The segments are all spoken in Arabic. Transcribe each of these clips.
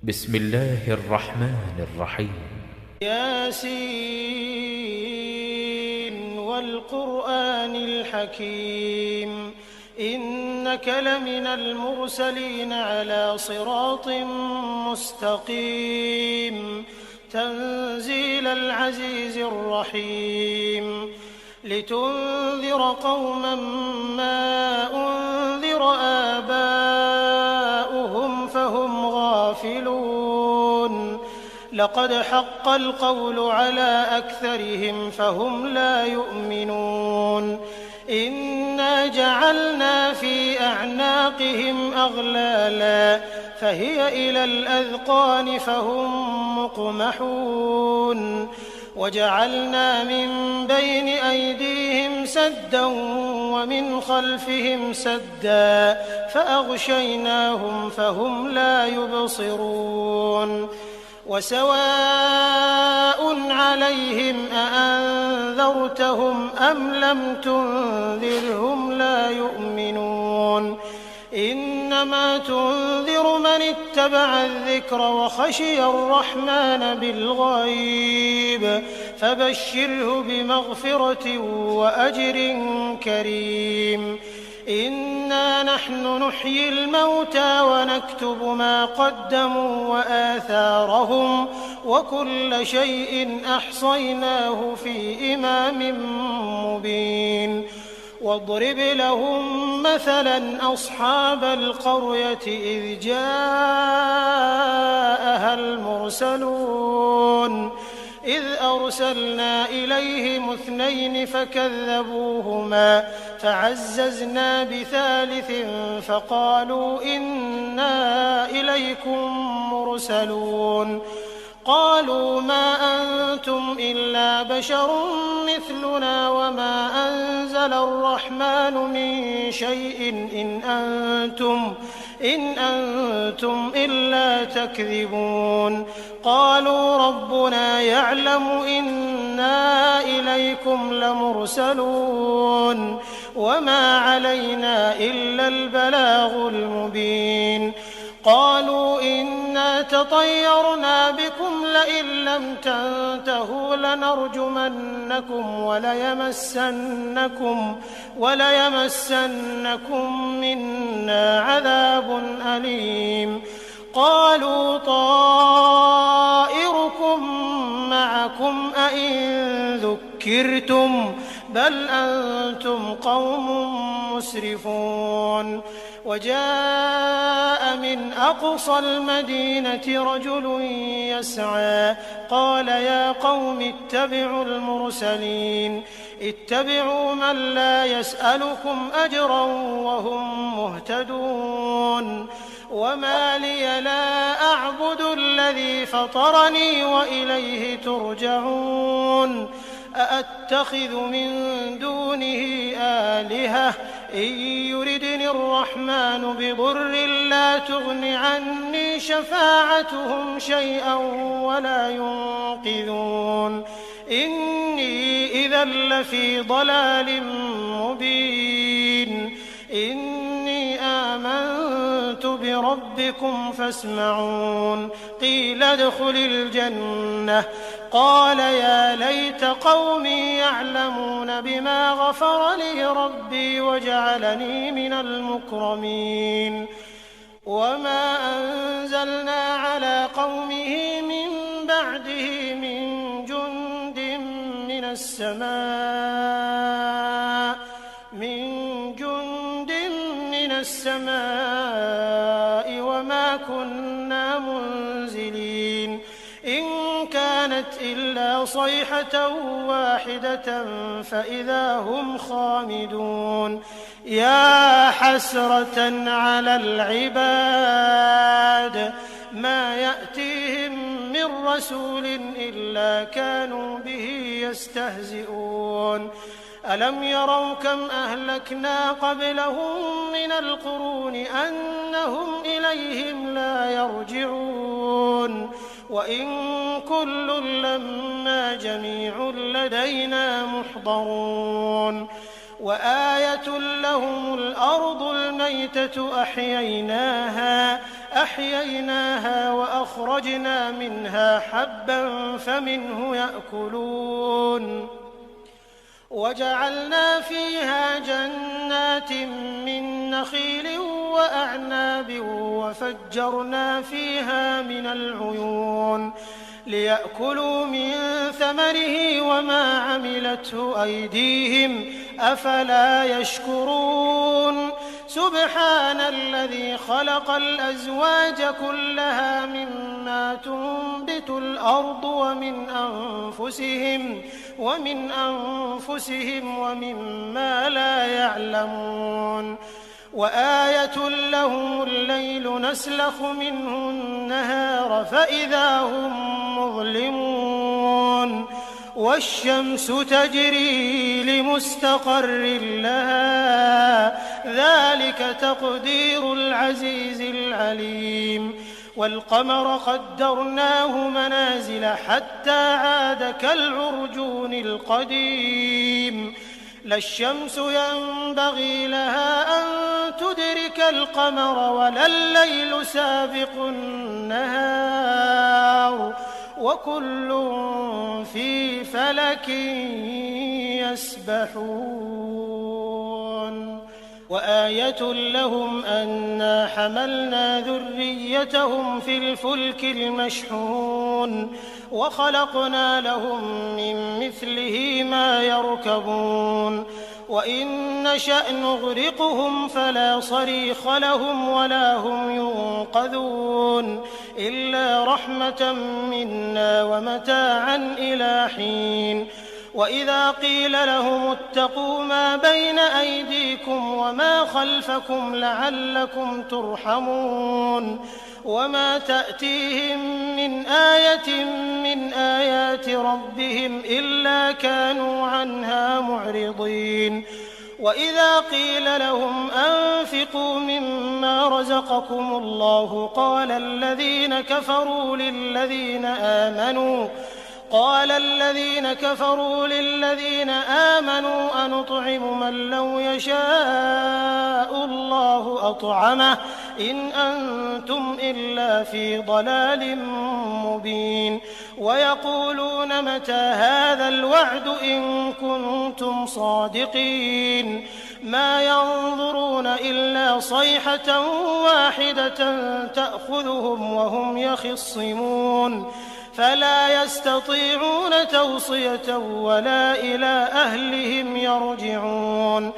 بسم الله الرحمن الرحيم. ياسين والقرآن الحكيم إنك لمن المرسلين على صراط مستقيم تنزيل العزيز الرحيم لتنذر قوما ما أنذر آباؤهم فهم غافلون لقد حق القول على أكثرهم فهم لا يؤمنون إنا جعلنا في أعناقهم أغلالا فهي إلى الأذقان فهم مقمحون وجعلنا من بين أيديهم سدا ومن خلفهم سدا فأغشيناهم فهم لا يبصرون وسواء عليهم أأنذرتهم أم لم تنذرهم لا يؤمنون إنما تنذر من اتبع الذكر وخشي الرحمن بالغيب فبشره بمغفرة وأجر كريم إنا نحن نحيي الموتى ونكتب ما قدموا وآثارهم وكل شيء أحصيناه في إمام مبين واضرب لهم مثلا أصحاب القرية إذ جاءها المرسلون إذ أرسلنا إليهم 2 فكذبوهما فعززنا بثالث فقالوا إنا إليكم مرسلون قالوا ما أنتم إلا بشر مثلنا وما أنزل الرحمن من شيء إن أنتم إلا تكذبون قالوا ربنا يعلم إنا إليكم لمرسلون وما علينا إلا البلاغ المبين قالوا إنا تطيرنا بكم لئن لم تنتهوا لنرجمنكم وليمسنكم منا عذاب أليم قالوا طائركم معكم أئن ذكرتم بل أنتم قوم مسرفون وجاء من أقصى المدينة رجل يسعى قال يا قوم اتبعوا المرسلين اتبعوا من لا يسألكم أجرا وهم مهتدون وما لي لا أعبد الذي فطرني وإليه ترجعون أأتخذ من دونه آلهة إن يردني الرحمن بضر لا تغن عني شفاعتهم شيئا ولا ينقذون إني إذا لفي ضلال مبين إني آمنت بربكم فاسمعون قيل ادخل الجنة قال يا ليت قومي يعلمون بما غفر لي ربي وجعلني من المكرمين وما أنزلنا على قومه من بعده من جند من السماء وما كنا منزلين إن كانت إلا صيحة واحدة فإذا هم خامدون يا حسرة على العباد ما يأتيهم من رسول إلا كانوا به يستهزئون ألم يروا كم أهلكنا قبلهم من القرون أنهم إليهم لا يرجعون وإن كل لما جميع لدينا محضرون وآية لهم الأرض الميتة أحييناها فأخرجنا منها حبا فمنه يأكلون وجعلنا فيها جنات من نخيل وأعناب وفجرنا فيها من العيون ليأكلوا من ثمره وما عملته أيديهم أفلا يشكرون سبحان الذي خلق الأزواج كلها مما تنبت الأرض ومن أنفسهم ومما لا يعلمون وآية لهم الليل نسلخ منه النهار فإذا هم مظلمون والشمس تجري لمستقر لها ذلك تقدير العزيز العليم والقمر قدرناه منازل حتى عاد كالعرجون القديم لا الشمس ينبغي لها أن تدرك القمر ولا الليل سابق النهار وكل في فلك يسبحون وآية لهم أنا حملنا ذريتهم في الفلك المشحون وخلقنا لهم من مثله ما يركبون وإن نشأ نغرقهم فلا صريخ لهم ولا هم ينقذون إلا رحمة منا ومتاعا إلى حين وإذا قيل لهم اتقوا ما بين أيديكم وما خلفكم لعلكم ترحمون وما تأتيهم من آية من آيات ربهم إلا كانوا عنها معرضين وإذا قيل لهم أنفقوا مما رزقكم الله قال الذين كفروا للذين آمنوا أنطعم من لو يشاء الله أطعمه إن أنتم إلا في ضلال مبين ويقولون متى هذا الوعد إن كنتم صادقين ما ينظرون إلا صيحة واحدة تأخذهم وهم يخصمون فلا يستطيعون توصية ولا إلى أهلهم يرجعون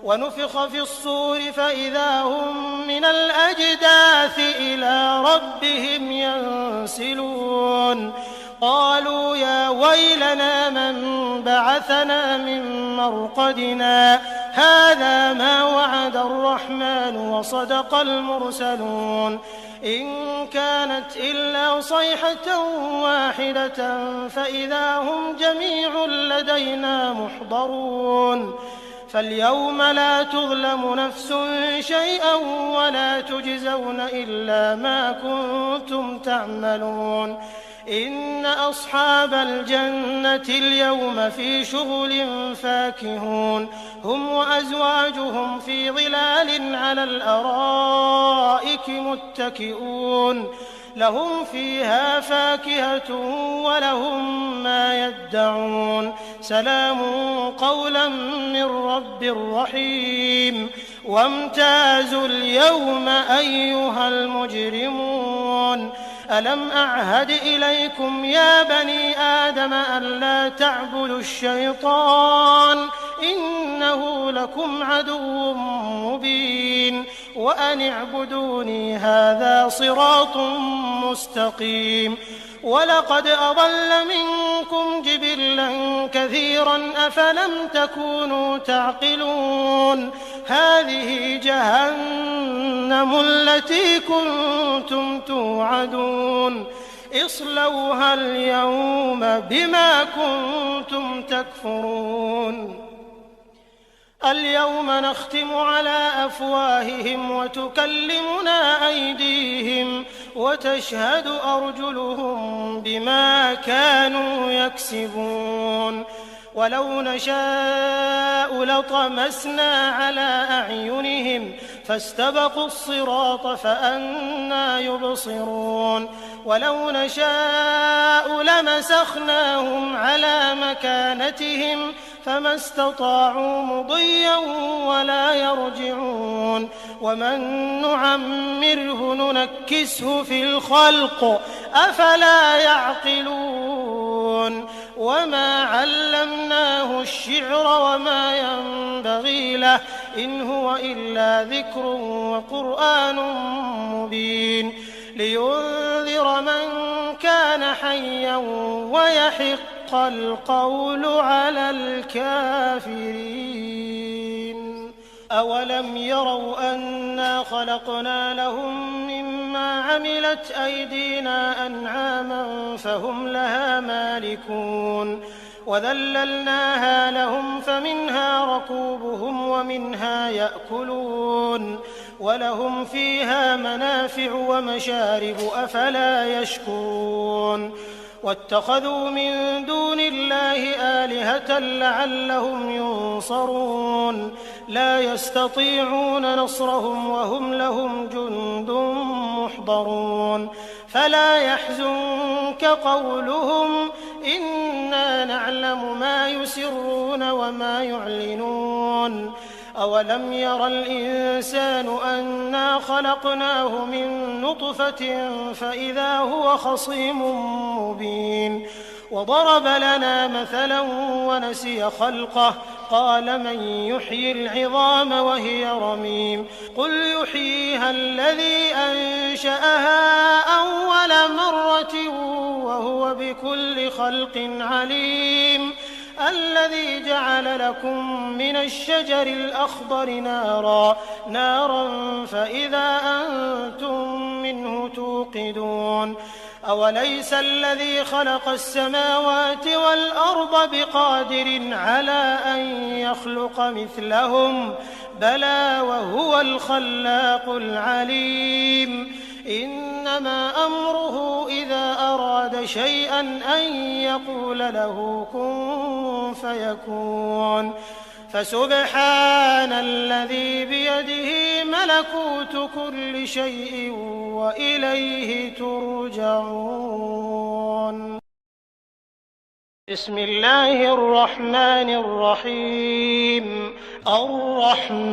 ونفخ في الصور فإذا هم من الأجداث إلى ربهم ينسلون قالوا يا ويلنا من بعثنا من مرقدنا هذا ما وعد الرحمن وصدق المرسلون إن كانت إلا صيحة واحدة فإذا هم جميع لدينا محضرون فاليوم لا تظلم نفس شيئا ولا تجزون إلا ما كنتم تعملون إن أصحاب الجنة اليوم في شغل فاكهون هم وأزواجهم في ظلال على الأرائك متكئون لهم فيها فاكهة ولهم ما يدعون سلام قولا من رب رحيم وامتازوا اليوم أيها المجرمون ألم أعهد إليكم يا بني آدم ألا تعبدوا الشيطان إنه لكم عدو مبين وأن اعبدوني هذا صراط مستقيم ولقد أضل منكم جبلا كثيرا أفلم تكونوا تعقلون هذه جهنم التي كنتم توعدون اصلوها اليوم بما كنتم تكفرون اليوم نختم على أفواههم وتكلمنا أيديهم وتشهد أرجلهم بما كانوا يكسبون ولو نشاء لطمسنا على أعينهم فاستبقوا الصراط فأنى يبصرون ولو نشاء لمسخناهم على مكانتهم فما استطاعوا مضيا ولا يرجعون ومن نعمره ننكسه في الخلق أفلا يعقلون وما علمناه الشعر وما ينبغي له إن هو إلا ذكر وقرآن مبين لينذر من كان حيا ويحق القول على الكافرين أولم يروا أنا خلقنا لهم مما عملت أيدينا أنعاما فهم لها مالكون وذللناها لهم فمنها ركوبهم ومنها يأكلون ولهم فيها منافع ومشارب أفلا يشكرون واتخذوا من دون الله آلهة لعلهم ينصرون لا يستطيعون نصرهم وهم لهم جند محضرون فلا يحزنك قولهم إنا نعلم ما يسرون وما يعلنون أولم ير الإنسان أنا خلقناه من نطفة فإذا هو خصيم مبين وضرب لنا مثلا ونسي خلقه قال من يحيي العظام وهي رميم قل يحييها الذي أنشأها أول مرة وهو بكل خلق عليم الذي جعل لكم من الشجر الأخضر نارا فإذا أنتم منه توقدون أوليس الذي خلق السماوات والأرض بقادر على أن يخلق مثلهم بلى وهو الخلاق العليم إنما أمره إذا أراد شيئا أن يقول له كن فيكون فسبحان الذي بيده ملكوت كل شيء وإليه ترجعون بسم الله الرحمن الرحيم الرحمن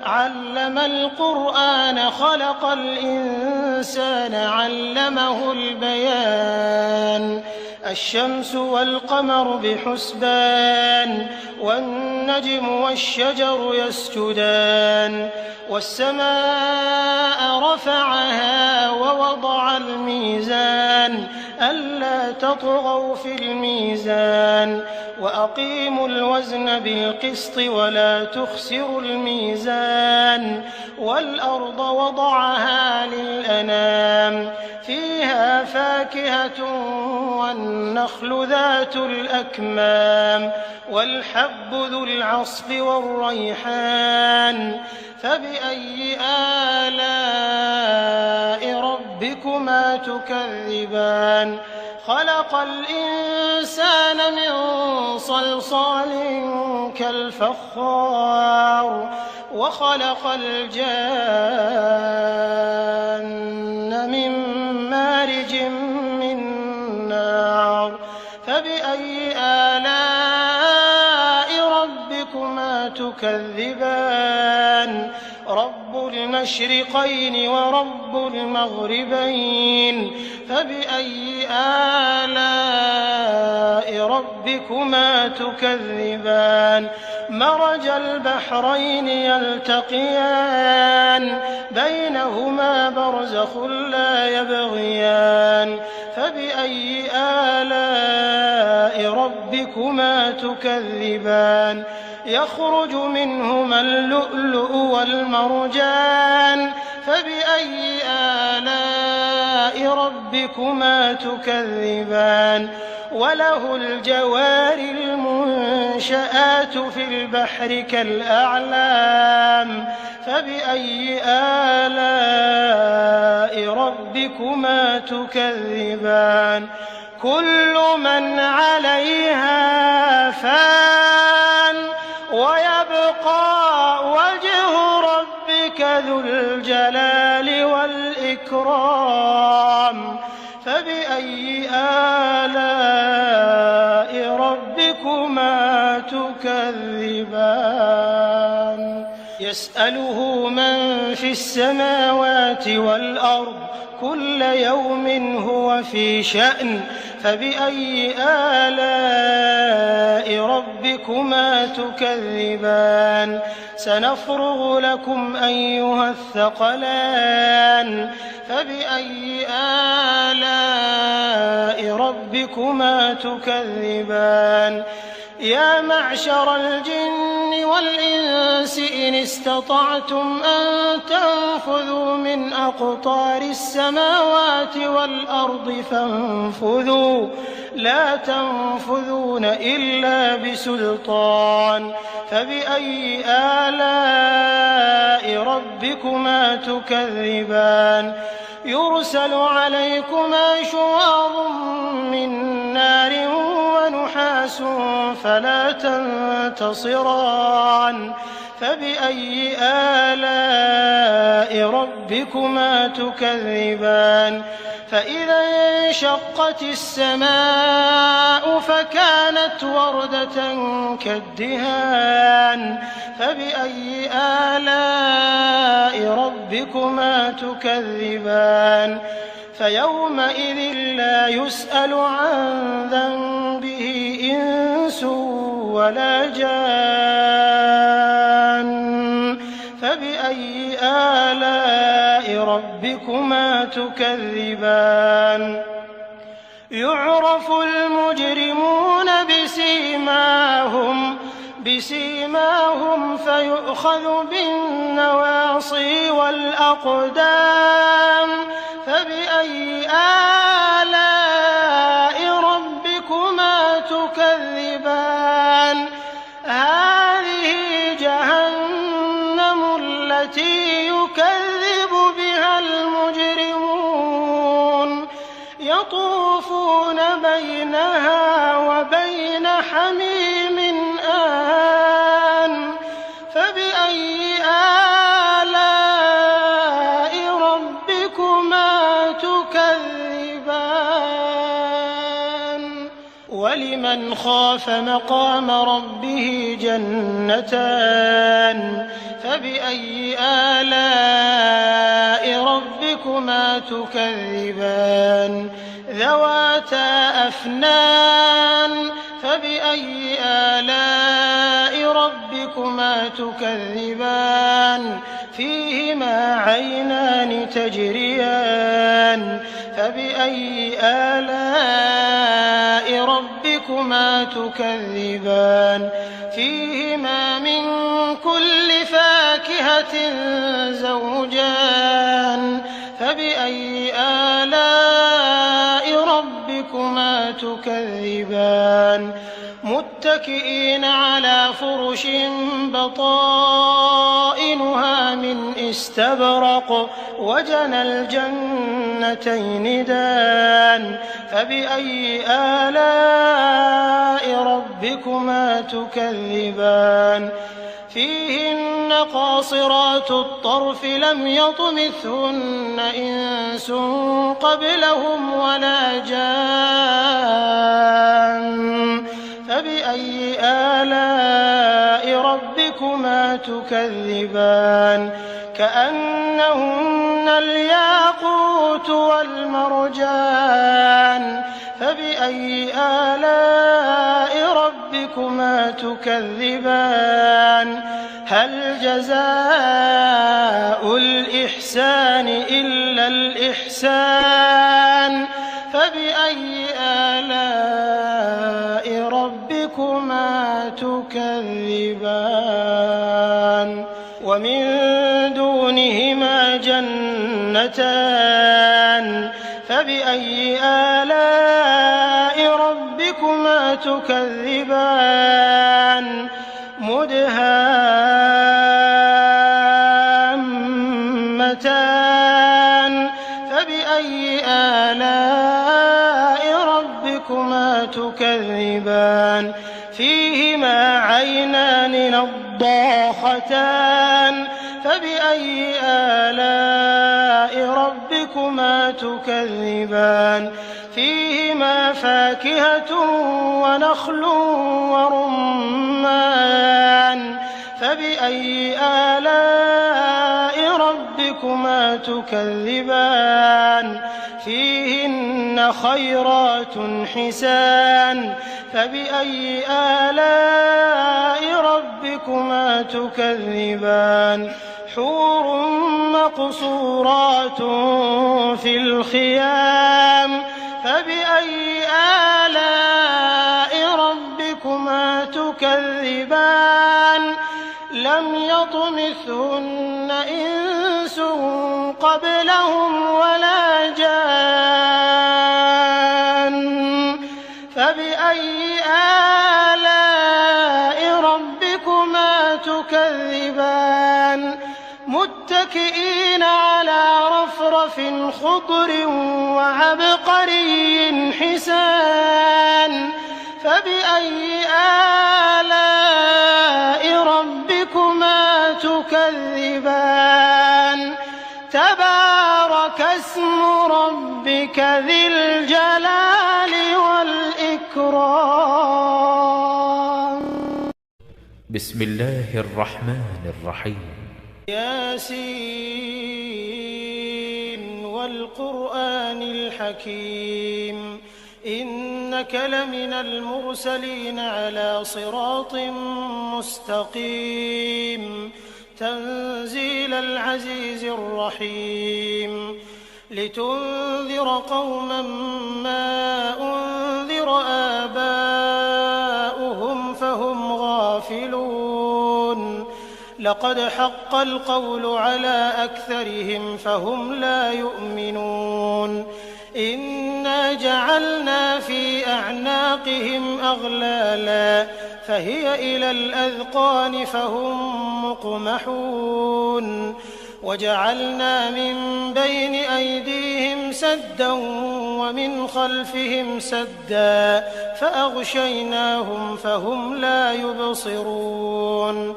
علم القرآن خلق الإنسان علمه البيان الشمس والقمر بحسبان والنجم والشجر يسجدان والسماء رفعها ووضع الميزان ألا تطغوا في الميزان وأقيموا الوزن بالقسط ولا تخسروا الميزان والأرض وضعها للأنام فيها فاكهة والنخل ذات الأكمام والحب ذو العصف والريحان فبأي آلاء ربكما تكذبان خلق الإنسان من صلصال كالفخار وخلق الجان من مارج من نار فبأي آلاء ربكما تكذبان رب المشرقين ورب المغربين فبأي آلاء ربكما تكذبان مرج البحرين يلتقيان بينهما برزخ لا يبغيان فبأي آلاء ربكما تكذبان يخرج منهما اللؤلؤ والمرجان فبأي آلاء ربكما تكذبان وله الجوار المنشآت في البحر كالأعلام فبأي آلاء ربكما تكذبان كل من عليها فان ويبقى وجه ربك ذو الجلال والإكرام والإكرام فبأي آلاء ربكما تكذبان يسأله من في السماوات والأرض كل يوم هو في شأن فبأي آلاء ربكما تكذبان سنفرغ لكم أيها الثقلان فبأي آلاء ربكما تكذبان يا معشر الجن والإنس إن استطعتم أن تنفذوا من أقطار السماوات والأرض فانفذوا لا تنفذون إلا بسلطان فبأي آلاء ربكما تكذبان يرسل عليكما شواظ من نار ونحاس فلا تنتصران فبأي آلاء ربكما تكذبان فإذا انشقت السماء فكانت وردة كالدهان فبأي آلاء ربكما تكذبان فيومئذ لا يسأل عن ذنبه إنس ولا جان فبأي آلاء ربكما تكذبان يعرف المجرمون بسيماهم فيؤخذ بالنواصي والأقدام فبأي آلاء ربكما تكذبان هذه جهنم التي يكذب بها المجرمون يطوفون بينها وبين حميم آن فبأي آلاء ربكما تكذبان ولمن خاف مقام ربه جنتان فبأي آلاء ربكما تكذبان ذواتا أفنان فبأي آلاء ربكما تكذبان فيهما عينان تجريان فبأي آلاء ربكما تكذبان فيهما من كل فاكهة زوجان فبأي آلاء ربكما تكذبان متكئين على فرش بطائنها من استبرق وجنى الجنتين دان فبأي آلاء ربكما تكذبان فيهن قاصرات الطرف لم يطمثهن إنس قبلهم ولا جان فبأي آلاء ربكما تكذبان كأنهن الياقوت والمرجان فبأي آلاء ربكما تكذبان هل جزاء الإحسان إلا الإحسان فبأي آلاء ربكما تكذبان ومن دونهما جنتان فبأي آلاء ربكما تكذبان مدهامتان فبأي آلاء ربكما تكذبان فيهما عينان نضاختان فبأي آلاء ربكما ربكما تكذبان فيهما فاكهة ونخل ورمان فبأي آلاء ربكما تكذبان فيهن خيرات حسان فبأي آلاء ربكما تكذبان حور مقصورات في الخيام فبأي آلاء ربكما تكذبان لم يطمثهن إنس قبلهم ولا جان فبأي آلاء ربكما تكذبان متكئين على رفرف خضر وعبقري حسان فبأي آلاء ربكما تكذبان تبارك اسم ربك ذي الجلال والإكرام. بسم الله الرحمن الرحيم. ياسين والقرآن الحكيم إنك لمن المرسلين على صراط مستقيم تنزيل العزيز الرحيم لتنذر قوما ما أنذر آباؤهم فهم غافلون لقد حق القول على أكثرهم فهم لا يؤمنون إنا جعلنا في أعناقهم أغلالا فهي إلى الأذقان فهم مقمحون وجعلنا من بين أيديهم سدا ومن خلفهم سدا فأغشيناهم فهم لا يبصرون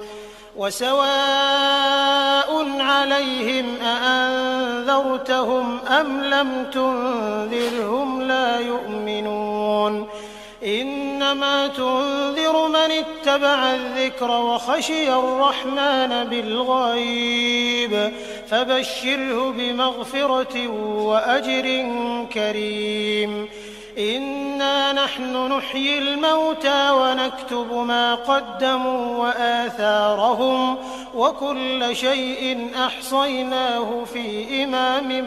وسواء عليهم أأنذرتهم أم لم تنذرهم لا يؤمنون إنما تنذر من اتبع الذكر وخشي الرحمن بالغيب فبشره بمغفرة وأجر كريم إنا نحن نحيي الموتى ونكتب ما قدموا وآثارهم وكل شيء أحصيناه في إمام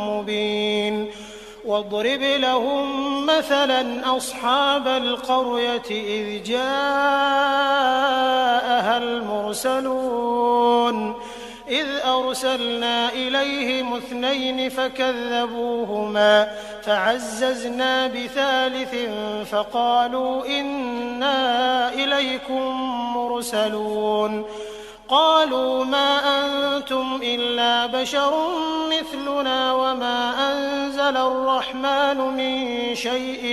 مبين واضرب لهم مثلا أصحاب القرية إذ جاءها المرسلون إذ أرسلنا إليهم 2 فكذبوهما فعززنا بثالث فقالوا إنا إليكم مرسلون قالوا ما أنتم إلا بشر مثلنا وما أنزل الرحمن من شيء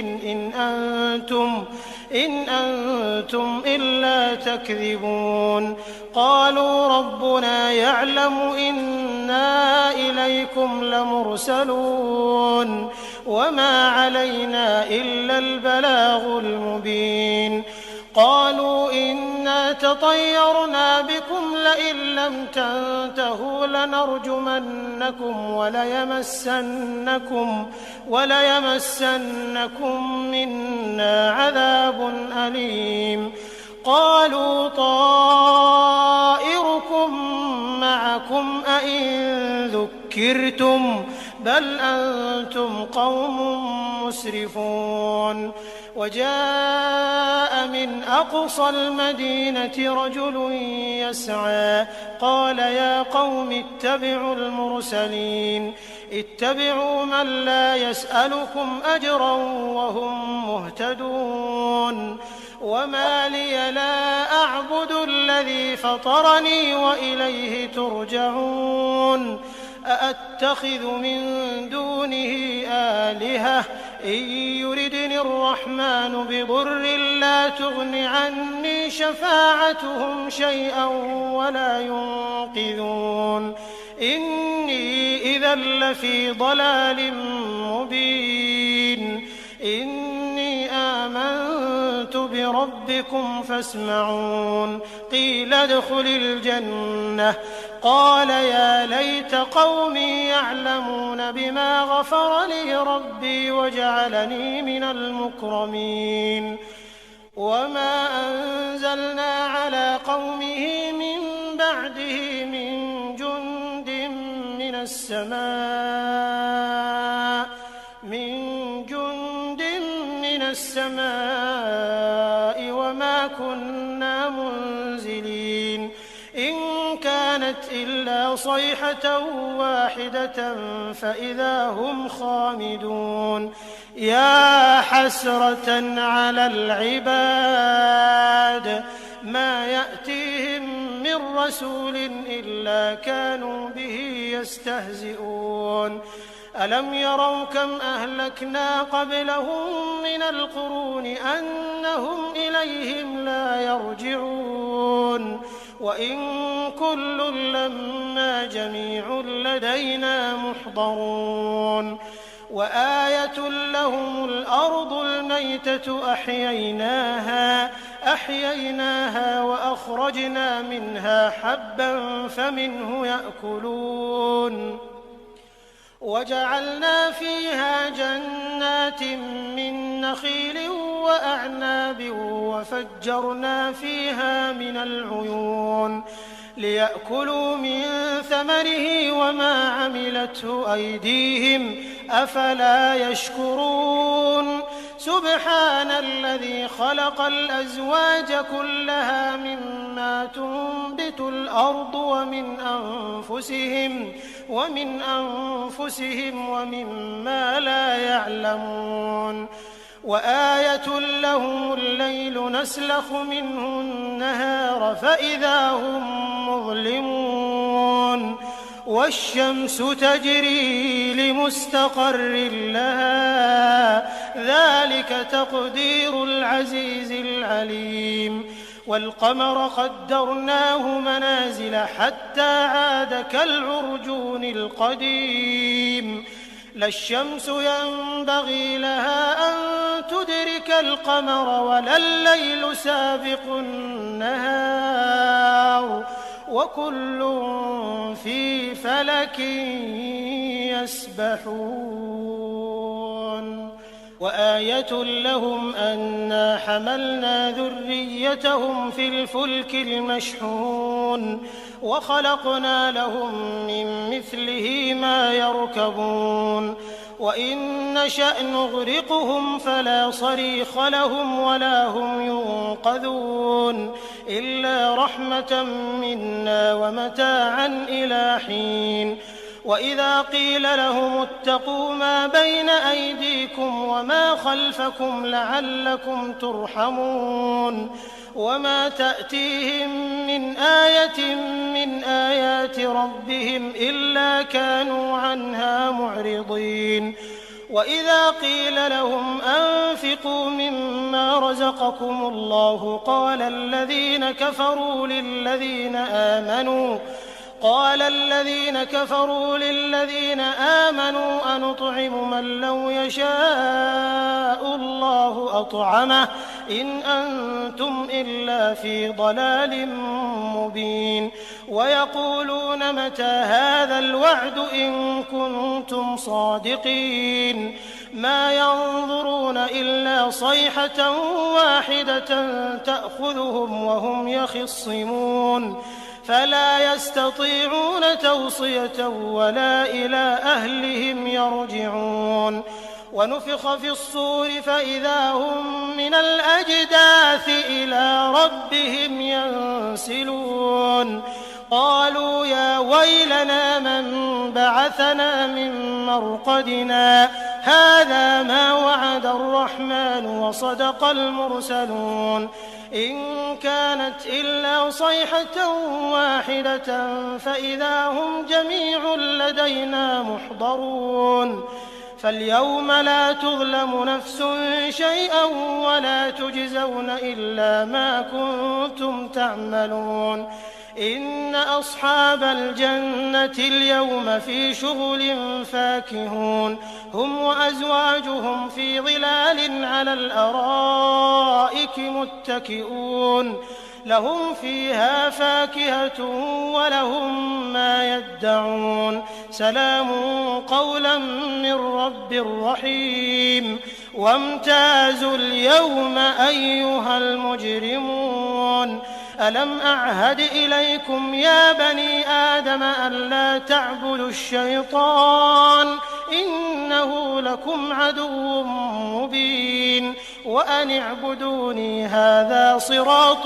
إن أنتم إلا تكذبون قالوا ربنا يعلم إنا إليكم لمرسلون وما علينا إلا البلاغ المبين قالوا إنا تطيرنا بكم لئن لم تنتهوا لنرجمنكم وليمسنكم منا عذاب أليم قالوا طائركم معكم أئن ذكرتم بل أنتم قوم مسرفون وجاء من أقصى المدينة رجل يسعى قال يا قوم اتبعوا المرسلين اتبعوا من لا يسألكم أجرا وهم مهتدون وما لي لا أعبد الذي فطرني وإليه ترجعون أأتخذ من دونه آلهة إن يردني الرحمن بضر لا تغن عني شفاعتهم شيئا ولا ينقذون إني إذا لفي ضلال مبين إني آمنت بربكم فاسمعون قيل ادخل الجنة قال يا ليت قومي يعلمون بما غفر لي ربي وجعلني من المكرمين وما أنزلنا على قومه من بعده من جند من السماء وما كنا منزلين إن كانت إلا صيحة واحدة فإذا هم خامدون يا حسرة على العباد ما يأتيهم من رسول إلا كانوا به يستهزئون ألم يروا كم أهلكنا قبلهم من القرون أنهم إليهم لا يرجعون وإن كل لما جميع لدينا محضرون وآية لهم الأرض الميتة أحييناها وأخرجنا منها حبا فمنه يأكلون وجعلنا فيها جنات من نخيل وأعناب وفجرنا فيها من العيون ليأكلوا من ثمره وما عملته أيديهم أفلا يشكرون سبحان الذي خلق الأزواج كلها مما تنبت الأرض ومن أنفسهم ومما لا يعلمون وآية لهم الليل نسلخ منه النهار فإذا هم مظلمون والشمس تجري لمستقر لها ذلك تقدير العزيز العليم والقمر قدرناه منازل حتى عاد كالعرجون القديم لا الشمس ينبغي لها أن تدرك القمر ولا الليل سابق النهار وكل في فلك يسبحون وآية لهم أنا حملنا ذريتهم في الفلك المشحون وخلقنا لهم من مثله ما يركبون وإن نشأ نغرقهم فلا صريخ لهم ولا هم ينقذون إلا رحمة منا ومتاعا إلى حين وإذا قيل لهم اتقوا ما بين أيديكم وما خلفكم لعلكم ترحمون وما تأتيهم من آية من آيات ربهم إلا كانوا عنها معرضين وإذا قيل لهم أنفقوا مما رزقكم الله قال الذين كفروا للذين آمنوا أنطعم من لو يشاء الله أطعمه إن أنتم إلا في ضلال مبين ويقولون متى هذا الوعد إن كنتم صادقين ما ينظرون إلا صيحة واحدة تأخذهم وهم يخصمون فلا يستطيعون توصية ولا إلى أهلهم يرجعون ونفخ في الصور فإذا هم من الأجداث إلى ربهم ينسلون قالوا يا ويلنا من بعثنا من مرقدنا هذا ما وعد الرحمن وصدق المرسلون إن كانت إلا صيحة واحدة فإذا هم جميع لدينا محضرون فاليوم لا تظلم نفس شيئا ولا تجزون إلا ما كنتم تعملون إن أصحاب الجنة اليوم في شغل فاكهون هم وأزواجهم في ظلال على الأرائك متكئون لهم فيها فاكهة ولهم ما يدعون سلام قولا من رب رحيم وامتازوا اليوم أيها المجرمون ألم أعهد إليكم يا بني آدم ألا تعبدوا الشيطان إنه لكم عدو مبين وأن اعبدوني هذا صراط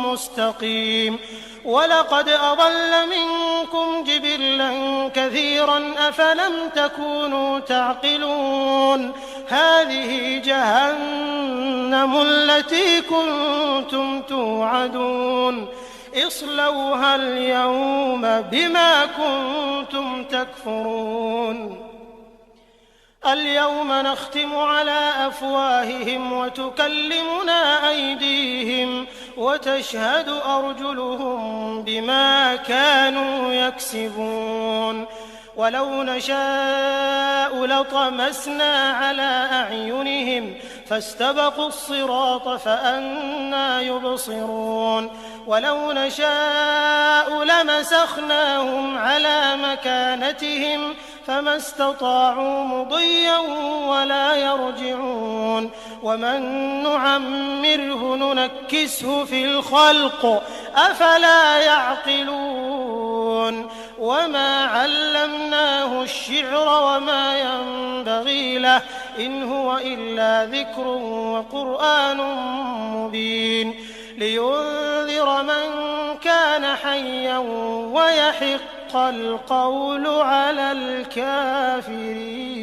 مستقيم ولقد أضل منكم جبلا كثيرا أفلم تكونوا تعقلون هذه جهنم التي كنتم توعدون اصلوها اليوم بما كنتم تكفرون اليوم نختم على أفواههم وتكلمنا أيديهم وتشهد أرجلهم بما كانوا يكسبون ولو نشاء لطمسنا على أعينهم فاستبقوا الصراط فأنى يبصرون ولو نشاء لمسخناهم على مكانتهم فما استطاعوا مضيا ولا يرجعون ومن نعمره ننكسه في الخلق أفلا يعقلون وما علمناه الشعر وما ينبغي له إن هو إلا ذكر وقرآن مبين لينذر من كان حيا ويحق القول على الكافرين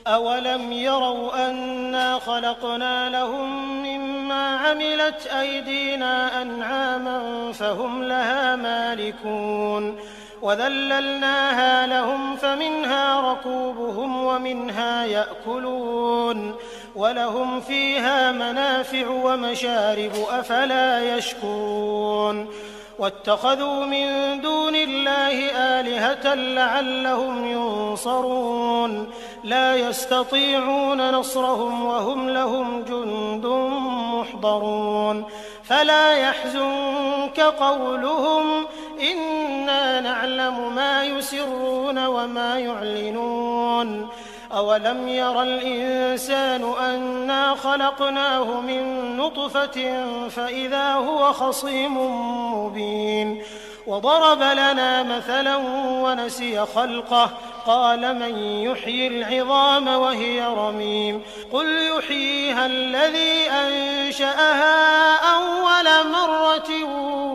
أولم يروا أنا خلقنا لهم مما عملت أيدينا أنعاما فهم لها مالكون وذللناها لهم فمنها ركوبهم ومنها يأكلون ولهم فيها منافع ومشارب أفلا يشكرون واتخذوا من دون الله آلهة لعلهم ينصرون لا يستطيعون نصرهم وهم لهم جند محضرون فلا يحزنك قولهم إنا نعلم ما يسرون وما يعلنون أولم ير الإنسان أنا خلقناه من نطفة فإذا هو خصيم مبين وضرب لنا مثلا ونسي خلقه قال من يحيي العظام وهي رميم قل يحييها الذي أنشأها أول مرة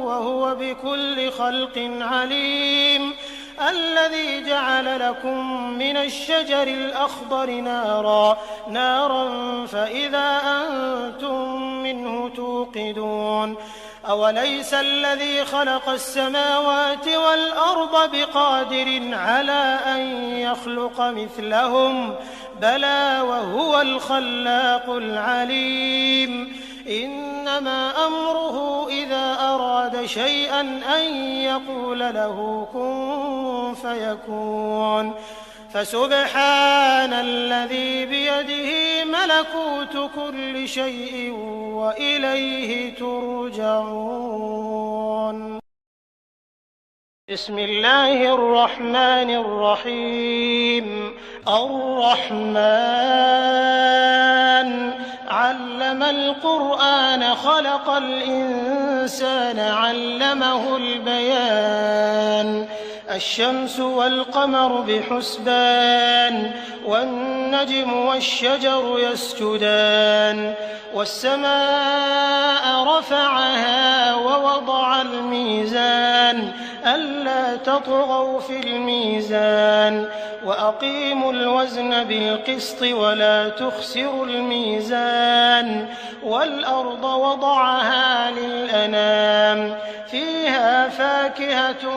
وهو بكل خلق عليم الذي جعل لكم من الشجر الأخضر نارا فإذا أنتم منه توقدون أوليس الذي خلق السماوات والأرض بقادر على أن يخلق مثلهم بلى وهو الخلاق العليم إنما أمره إذا أراد شيئا أن يقول له كن فيكون فسبحان الذي بيده ملكوت كل شيء وإليه ترجعون بسم الله الرحمن الرحيم الرحمن علم القرآن خلق الإنسان علمه البيان الشمس والقمر بحسبان والنجم والشجر يسجدان والسماء رفعها ووضع الميزان ألا تطغوا في الميزان وأقيموا الوزن بالقسط ولا تخسروا الميزان والأرض وضعها للأنام فيها فاكهة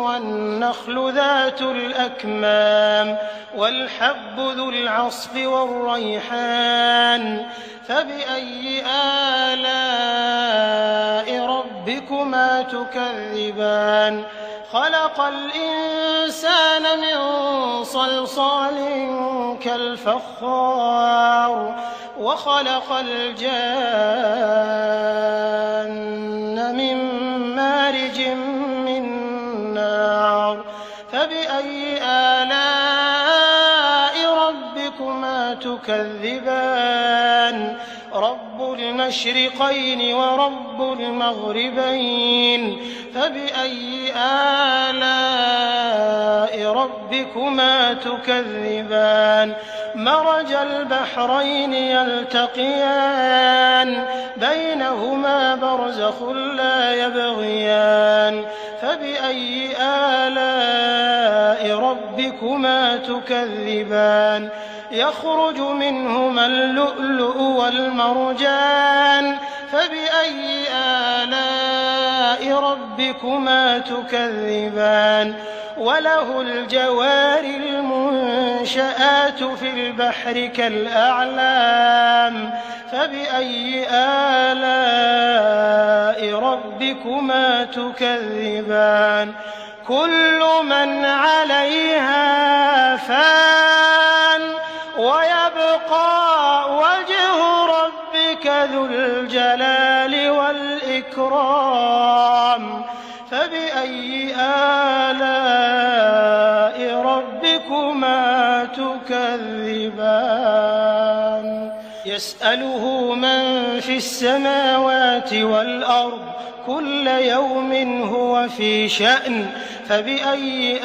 والنخل ذات الأكمام والحب ذو العصف والريحان فبأي آلاء ربكما تكذبان خلق الإنسان من صلصال كالفخار وخلق الجان من مارج من نار فبأي آلاء ربكما تكذبان رب المشرقين ورب المغربين فبأي آلاء ربكما تكذبان مرج البحرين يلتقيان بينهما برزخ لا يبغيان فبأي آلاء ربكما تكذبان يخرج منهما اللؤلؤ والمرجان فبأي آلاء ربكما تكذبان وله الجوار المنشآت في البحر كالأعلام فبأي آلاء ربكما تكذبان كل من عليها فان ويبقى وجه ربك ذو الجلال والإكرام فبأي آلاء ربكما تكذبان يسأله من في السماوات والأرض كل يوم هو في شأن فبأي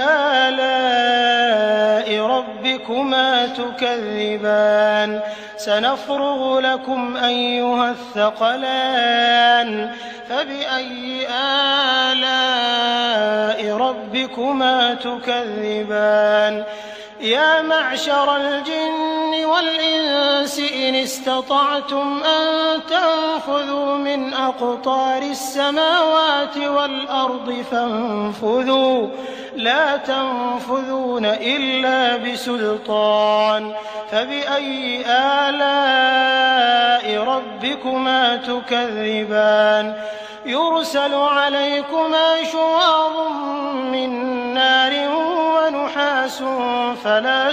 آلاء ربكما تكذبان سنفرغ لكم أيها الثقلان فبأي آلاء ربكما تكذبان يا معشر الجن والإنس إن استطعتم أن تنفذوا من أقطار السماوات والأرض فانفذوا لا تنفذون إلا بسلطان فبأي آلاء ربكما تكذبان يرسل عليكما شواظ من نار ونحاس فلا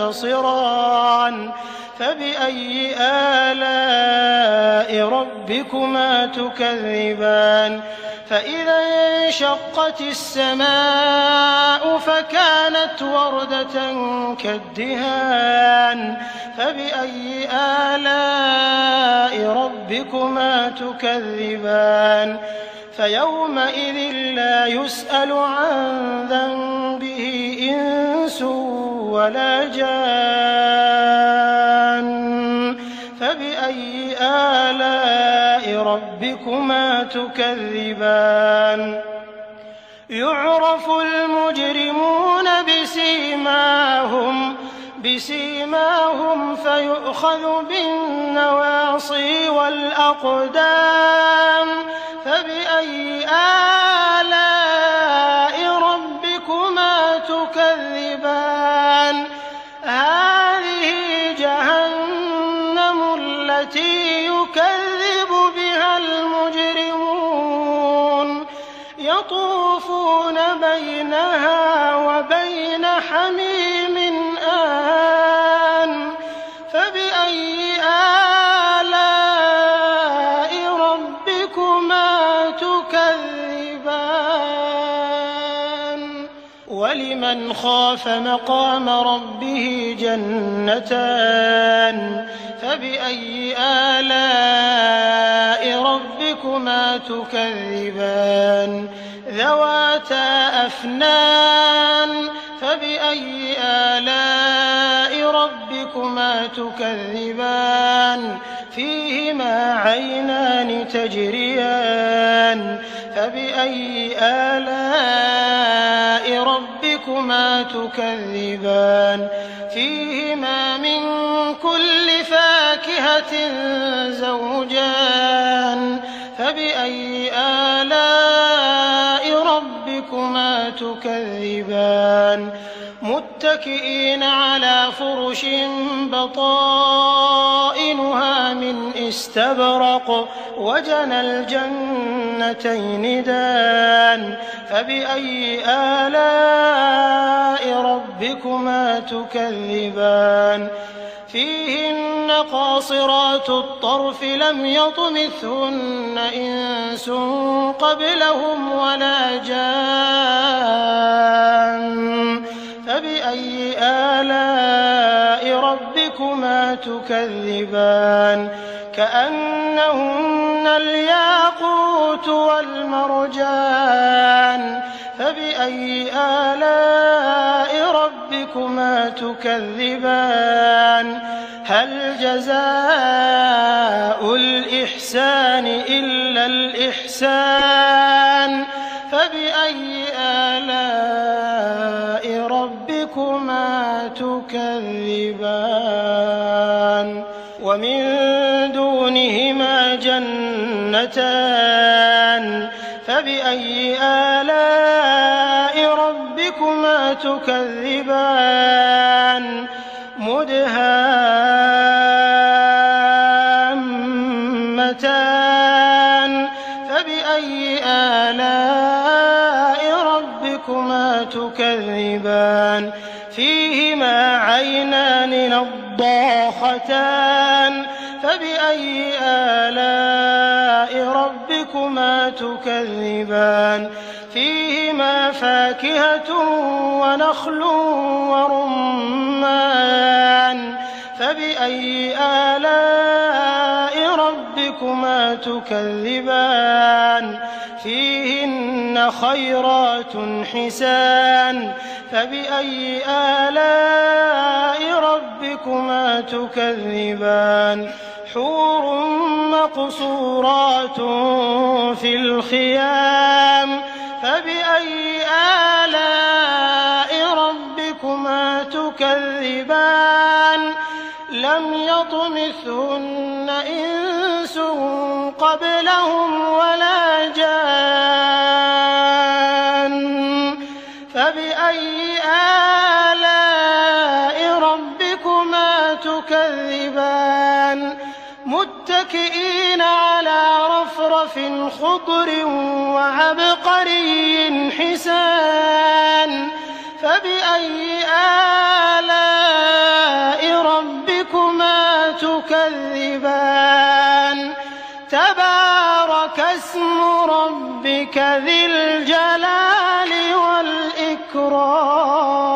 تنتصران فبأي آلاء ربكما تكذبان فإذا انشقت السماء فكانت وردة كالدهان فبأي آلاء ربكما تكذبان فيومئذ لا يسأل عن ذنبه إنس ولا جان فبأي آلاء ربكما تكذبان يعرف المجرمون بسيماهم فيؤخذ بالنواصي والأقدام فبأي آلاء ربكما تكذبان هذه جهنم التي يكذب بها المجرمون يطوفون بينها وبين حميم آن فبأي آلاء ربكما تكذبان ولمن خاف مقام ربه جنتان فبأي آلاء ربكما تكذبان ذواتا أفنان فبأي آلاء ربكما تكذبان فيهما عينان تجريان فبأي آلاء ربكما تكذبان فيهما من كل فاكهة زوجان فبأي آلاء ربكما تكذبان متكئين على فرش بطائنها من استبرق وجنى الجنتين دان فبأي آلاء ربكما تكذبان فيهن قاصرات الطرف لم يطمثهن إنس قبلهم ولا جان فبأي آلاء ربكما تكذبان كأنهن الياقوت والمرجان فبأي آلاء ربكما تكذبان هل جزاء الإحسان إلا الإحسان فبأي آلاء ربكما تكذبان ومن دونهما جنتان فبأي آلاء ربكما تكذبان مدهامتان فبأي آلاء ربكما تكذبان فيهما عينان نضاختان فبأي آلاء ربكما تكذبان فيهما فاكهة ونخل ورمان فبأي آلاء ربكما تكذبان فيهن خيرات حسان فبأي آلاء ربكما تكذبان حور مقصورات في الخيام فبأي آلاء ربكما تكذبان لم يطمثهن إنس قبلهم ولا جان فبأي آلاء ربكما تكذبان متكئين على رفرف خضر وعبقري حسان فبأي آلاء ربكما تكذبان تبارك اسم ربك ذي الجلال والإكرام